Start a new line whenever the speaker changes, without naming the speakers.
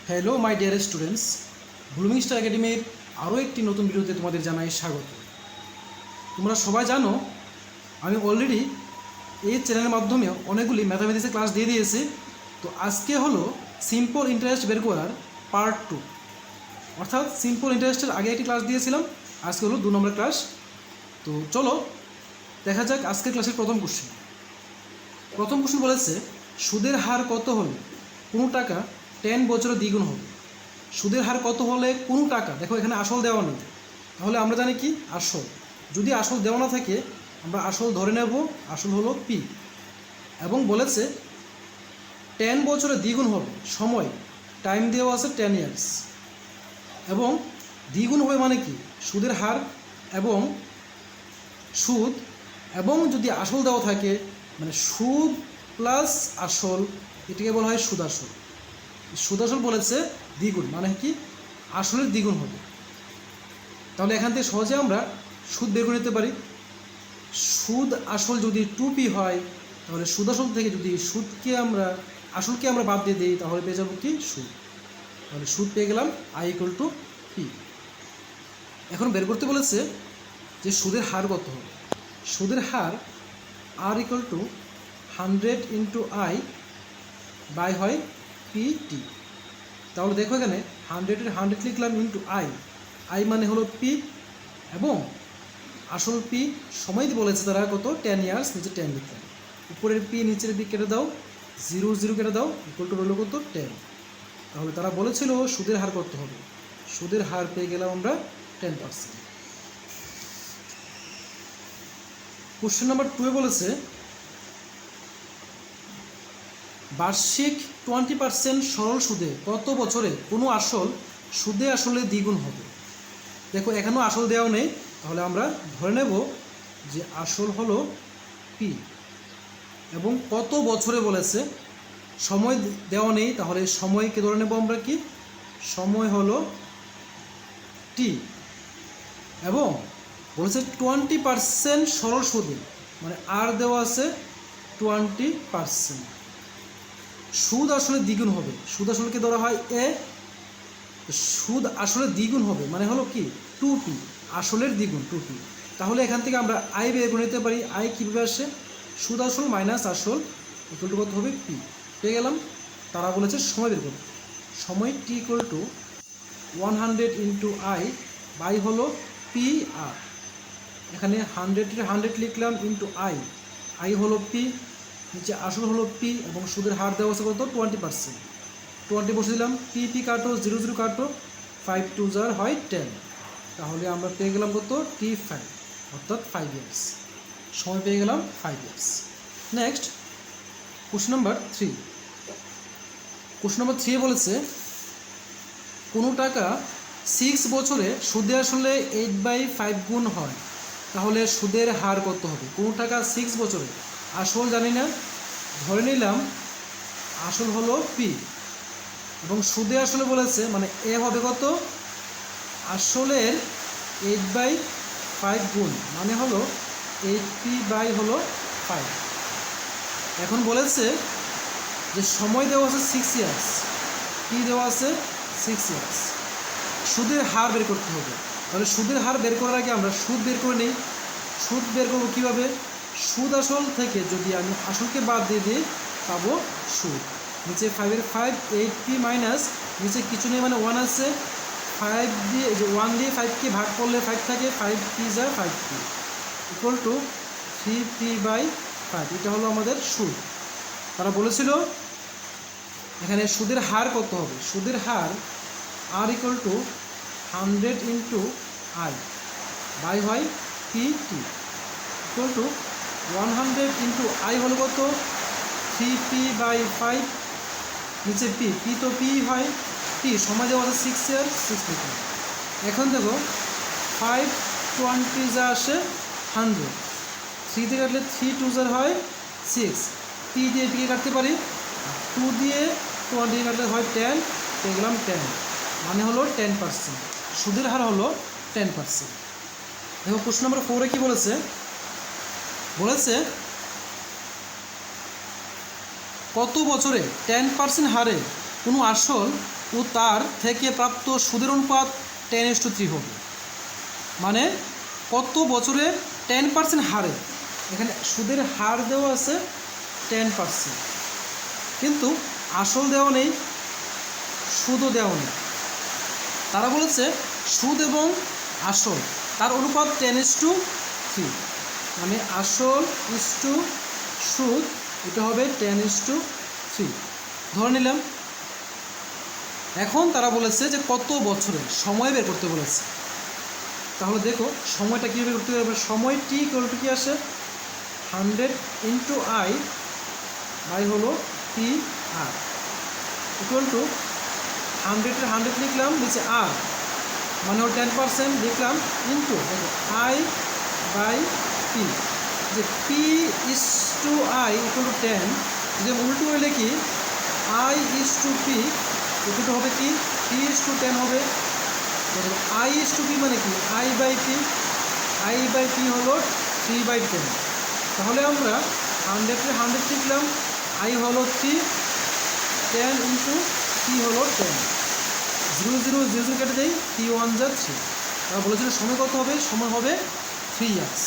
Hello my dear students, blooming star একাডেমির আরও একটি নতুন ভিডিওতে তোমাদের জানাই স্বাগত। তোমরা সবাই জানো আমি অলরেডি এই চ্যানেলের মাধ্যমে অনেকগুলি ম্যাথামেটিক্সের ক্লাস দিয়ে দিয়েছি। তো আজকে হলো সিম্পল ইন্টারেস্ট বের করার পার্ট 2, অর্থাৎ সিম্পল ইন্টারেস্টের আগে একটি ক্লাস দিয়েছিলাম, আজকে হলো 2 নম্বর ক্লাস। তো চলো দেখা যাক আজকের ক্লাসের প্রথম কোশ্চেন। প্রথম কোশ্চেন বলেছে সুদের হার কত হলে কোনো টাকা 10 বছরে দ্বিগুণ হবে। সুদের হার কত হলে কোনো টাকা, দেখো এখানে আসল দেওয়া নেই, তাহলে আমরা জানি কি আসল। যদি আসল দেওয়া না থাকে আমরা আসল ধরে নেব, আসল হলো পি, এবং বলেছে 10 বছরে দ্বিগুণ হবে, সময় টাইম দেওয়া আছে 10 ইয়ার্স, এবং দ্বিগুণ হবে মানে কি সুদের হার এবং সুদ, এবং যদি আসল দেওয়া থাকে মানে সুদ প্লাস আসল, এটাকে বলা হয় সুদ আসল। সুদ আসল বলেছে দ্বিগুণ মানে কি আসলের দ্বিগুণ হবে। তাহলে এখান থেকে সহজে আমরা সুদ বের করে নিতে পারি। সুদ আসল যদি 2p হয় তাহলে সুদ আসল থেকে যদি আসলকে আমরা বাদ দিয়ে দিই তাহলে পেয়ে যাবো কি সুদ। তাহলে সুদ পেয়ে গেলাম i = p। এখন বের করতে বলেছে যে সুদের হার কত হবে। সুদের হার r = 100 × i বাই হয় pt। তাহলে দেখো এখানে 100-এর 100 লিখলাম ইন্টু i মানে হলো p, এবং আসল p সময় বলেছে তারা কত 10 ইয়ার্স, নিচে 10 লিখলাম, উপরের p নিচের p কেটে দাও, 0 0 কেটে দাও, ইকুয়াল টু রইল কত 10। তাহলে তারা বলেছিল সুদের হার কত হবে, সুদের হার পেয়ে গেলাম আমরা 10%। কোশ্চেন নাম্বার 2 বলেছে বার্ষিক 20% সরল সুদে কত বছরে কোনো আসল সুদে আসলে দ্বিগুণ হবে। দেখো এখানেও আসল দেওয়া নেই, তাহলে আমরা ধরে নেব যে আসল হলো পি, এবং কত বছরে বলেছে, সময় দেওয়া নেই, তাহলে সময়কে ধরে নেব আমরা কি সময় হলো টি, এবং বলেছে 20% সরল সুদে মানে আর দেওয়া আছে 20%। সুদ আসলে দ্বিগুণ হবে, সুদ আসলকে ধরা হয় এ, সুদ আসলে দ্বিগুণ হবে মানে হলো কি 2p, আসলের দ্বিগুণ 2p। তাহলে এখান থেকে আমরা আই বের করে নিতে পারি। আই কীভাবে আসে, সুদ আসল মাইনাস আসল ইকুয়াল টু কত হবে পি, পেয়ে গেলাম। তারা বলেছে সময় বের করতে, সময় T equal to 100 × i by হলো পি আর, এখানে 100-এর 100 লিখলাম ইন্টু আই হলো পি, নিচে আসল হলো পি, এবং সুদের হার দেওয়া আছে কত 20%, 20 বসে দিলাম, পি পি কাটো 0 0 কাটো, 5 2 হয় 10। তাহলে আমরা পেয়ে গেলাম কত T5, অর্থাৎ 5 ইয়ার্স, সময় পেয়ে গেলাম 5 years. Next question number 3। Question number 3 বলেছে কোনো টাকা 6 বছরে সুদে আসলে 8/5 গুণ হয়, তাহলে সুদের হার কত হবে। কোনো টাকা 6 বছরে, আসল জানি না, ধরে নিলাম আসল হলো পি, এবং সুদে আসলে বলেছে মানে এ হবে কত আসলের 8/5 গুণ মানে হলো 8p বাই হলো 5। এখন বলেছে যে সময় দেওয়া আছে 6 ইয়ার্স, কি দেওয়া আছে 6 ইয়ার্স, সুদের হার বের করতে হবে। তাহলে সুদের হার বের করার আগে আমরা সুদ বের করে নিই। সুদ বের করবো কীভাবে, সুদ আসল থেকে যদি আমি আসলকে বাদ দিয়ে দিই পাবো সুদ, নিচে 5-এর 5 8p মাইনাস নিচে কিছু নেই মানে 1 আছে, 5 দিয়ে 1 দিয়ে 5কে ভাগ করলে 5 থাকে, 5p = 5p equal to 3p/5। এটা হলো আমাদের সুদ। তারা বলেছিল এখানে সুদের হার কত হবে, সুদের হার r = 100 × i বাই হয় pt ইকুয়াল টু 100 × i হলো কত 3p/5, নিচে পি পি তো পি হয়, পি সময় দেওয়া আছে 6 ইয়ার 6 লিখুন। এখন দেখো 5 20 যা আসে 100, 3 দিয়ে কাটলে 3 2 হয় 6, পি দিয়ে পিকে কাটতে পারি, 2 দিয়ে 20 কাটলে হয় 10, পেয়ে গেলাম 10 মানে হলো 10%, সুদের হার হলো 10%। দেখো কোশ্চেন নাম্বার 4-এ কী বলেছে, বলেছে কত বছরে 10% হারে কোনো আসল ও তার থেকে প্রাপ্ত সুদের অনুপাত 10:3 হবে। মানে কত বছরে 10% হারে, এখানে সুদের হার দেওয়া আছে 10%, কিন্তু আসল দেওয়া নেই, সুদও দেওয়া নেই। তারা বলেছে সুদ এবং আসল তার অনুপাত 10:3, মানে আসল ইস টু সুদ, এটা হবে 10:3 ধরে নিলাম। এখন তারা বলেছে যে কত বছরে, সময় বের করতে বলেছে। তাহলে দেখো সময়টা কীভাবে করতে হবে। সময় টি ইকুয়াল টু কী আসে, 100 ইন্টু আই বাই হলো টি আর, ইকুয়াল টু 100 লিখলাম, নিচে আর মানে হলো 10% লিখলাম, ইন্টু আই বাই পি, যে P is to I equal to 10, যে উল্টো হয়ে লিখি I is to P equal to হবে কি পি ইস টু 10 হবে। আই ইস টু পি মানে কি আই বাই পি হলো 3/10। তাহলে আমরা 100 লিখলাম, আই হলো 3, 10 ইন্টু পি হলো 10, 0 0 0 0 কেটে দেই, 3 1 যা 3। তারা বলেছিল সময় কত হবে, সময় হবে 3 ইয়ার্স।